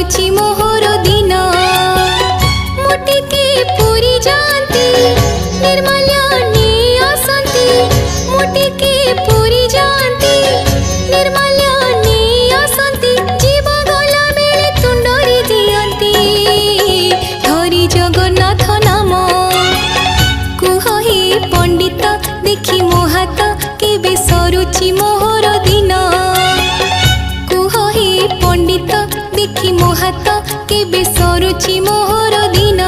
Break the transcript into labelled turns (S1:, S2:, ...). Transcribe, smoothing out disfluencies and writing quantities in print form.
S1: सरुचि मोहर दिन मुटिके पुरी जाती निर्मल्या ने आसती मुटिके पुरी जाती निर्मल्या ने आसती जीव गला बेले तुंडरी दियंती धरी जगन्नाथ नाम कुह हे पंडित देखी मो हाथ केबे सरुचि मोहर दिन कुह हे पंडित देखी मो हाथ केबे सरुचि मोहर दिन।